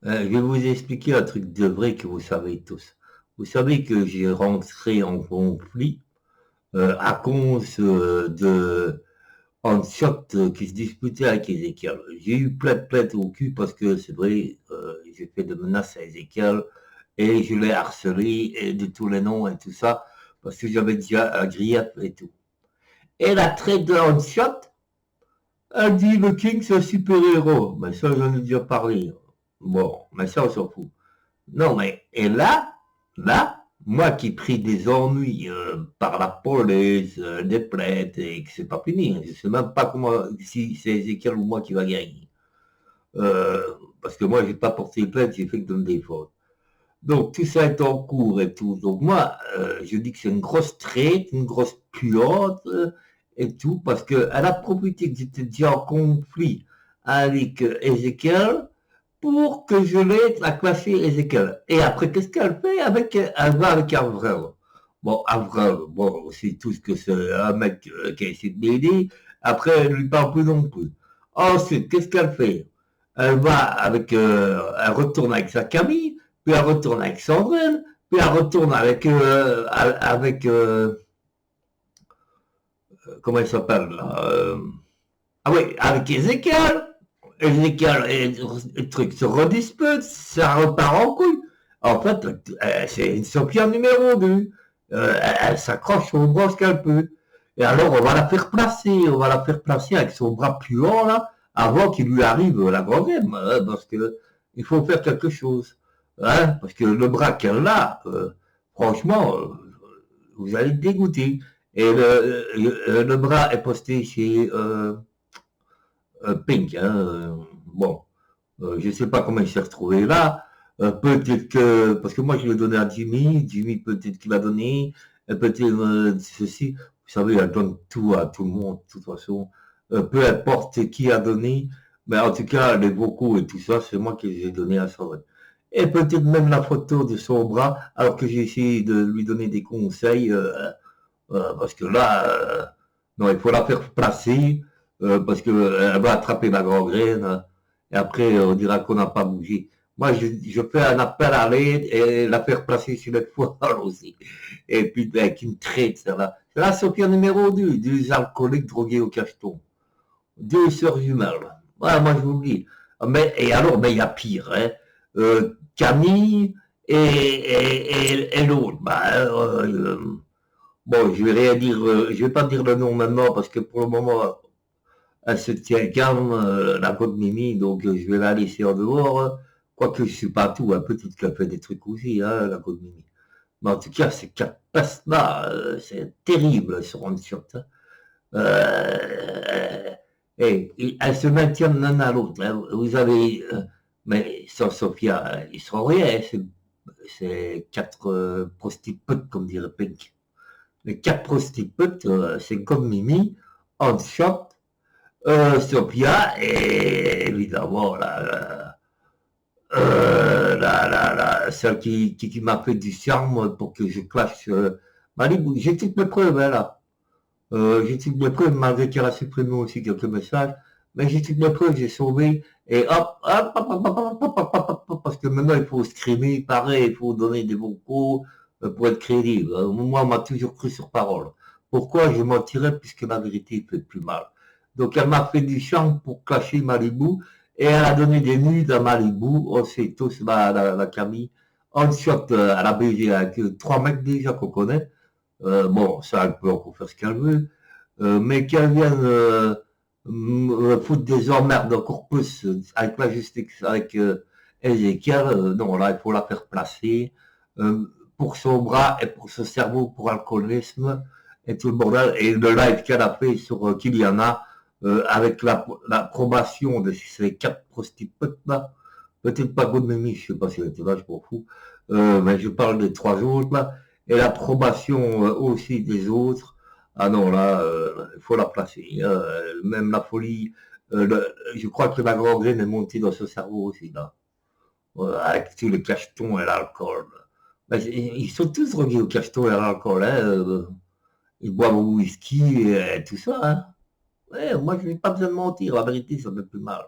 Je vais vous expliquer un truc de vrai que vous savez tous. Vous savez que j'ai rentré en conflit à cause de Handshot qui se disputait avec Ezekiel. J'ai eu plein de plaintes au cul parce que c'est vrai, j'ai fait des menaces à Ezekiel et je l'ai harcelé et de tous les noms et tout ça parce que j'avais déjà un grief et tout. Et la traite de Handshot, elle dit le King c'est un super-héros. Mais ça, j'en ai déjà parlé. Bon, mais ça, on s'en fout. Non, mais, et là, moi qui pris des ennuis par la police, des plaintes, et que c'est pas fini, je sais même pas comment, si c'est Ezekiel ou moi qui va gagner. Parce que moi, j'ai pas porté plainte, j'ai fait que donner des fautes. Donc, tout ça est en cours et tout. Donc, moi, je dis que c'est une grosse traite, une grosse puante et tout, parce qu'elle a profité que j'étais déjà en conflit avec Ezekiel pour que je l'aide à classer Ezekiel. Et après, qu'est-ce qu'elle fait avec, elle va avec Avril. Bon, Avril, bon, c'est tout ce que c'est un mec qui a essayé de l'aider. Après, elle lui parle plus non plus. Ensuite, qu'est-ce qu'elle fait? Elle va avec, elle retourne avec sa Camille, puis elle retourne avec Sandrine, puis elle retourne avec, comment il s'appelle là, ah oui, avec Ezekiel. Ezekiel et le truc se redispute, ça repart en couille. En fait, c'est une Sophia numéro 2. Elle s'accroche au bras ce qu'elle peut. Et alors, on va la faire placer avec son bras puant, là, avant qu'il lui arrive la gangrène, parce que il faut faire quelque chose. Hein, parce que le bras qu'elle a, franchement, vous allez être dégoûté. Et le bras est posté chez Pink. Hein, bon, je ne sais pas comment il s'est retrouvé là. Peut-être que, parce que moi je l'ai donné à Jimmy, Jimmy peut-être qu'il a donné, peut-être ceci. Vous savez, elle donne tout à tout le monde, de toute façon. Peu importe qui a donné, mais en tout cas, les vocaux et tout ça, c'est moi qui les ai donnés à Sandrine. Et peut-être même la photo de son bras, alors que j'ai essayé de lui donner des conseils, parce que là, non, il faut la faire placer, parce qu'elle va attraper la gangrène, hein, et après, on dira qu'on n'a pas bougé. Moi, je fais un appel à l'aide et la faire placer sur le foire aussi. Et puis, ben, qui me traite, ça va. C'est la Sophia numéro 2, deux alcooliques drogués au cacheton. Deux sœurs jumelles. Voilà, moi, je vous le dis. Mais, et alors, mais il y a pire, hein. Camille et l'autre. Bah, bon, je vais rien dire, je vais pas dire le nom maintenant parce que pour le moment, elle se tient calme, la côte Mimi, donc je vais la laisser en dehors. Quoique je suis pas tout, hein, peut-être qu'elle fait des trucs aussi, hein, la côte Mimi. Mais en tout cas, c'est qu'elle passe là, c'est terrible sur une shot. Hein. Et elles se maintiennent l'un à l'autre. Hein. Vous avez, mais sans Sophia, ils sont rien. C'est quatre prostituées, comme dirait Pink. Les quatre prostituées, c'est comme Mimi, Handshot, Sophia et évidemment celle qui m'a fait du charme pour que je clash Malibu. J'ai toutes mes preuves hein, là. J'ai toutes mes preuves malgré qu'elle a supprimé aussi quelques messages. Mais j'ai toutes mes preuves, j'ai sauvé. Et hop, parce que maintenant il faut scrimer, pareil, il faut donner des vocaux pour être crédible. Moi, on m'a toujours cru sur parole. Pourquoi je mentirais puisque la vérité fait plus mal. Donc elle m'a fait du charme pour clasher Malibu et elle a donné des nudes à Malibu. On sait tous la Camille. On shot à la BG avec trois mecs déjà qu'on connaît. Bon, ça, elle peut encore faire ce qu'elle veut. Mais qu'elle vienne me foutre des emmerdes encore plus avec la justice, avec Ezekiel, non, là, il faut la faire placer pour son bras et pour son cerveau, pour l'alcoolisme et tout le bordel. Et le live qu'elle a fait sur Kiliana, avec l'approbation de ces quatre prostituées là, peut-être pas Good Mimi, je sais pas si elle était là, je m'en fous, mais je parle des trois autres là, et l'approbation aussi des autres. Ah non, là, il faut la placer. Même la folie, je crois que la gangrène est montée dans ce cerveau aussi, là. Avec tous les cachetons et l'alcool. Ben, ils sont tous drogués au cacheton et à l'alcool. Hein, ils boivent au whisky et tout ça. Hein. Ouais, moi, je n'ai pas besoin de mentir. La vérité, ça me fait plus mal.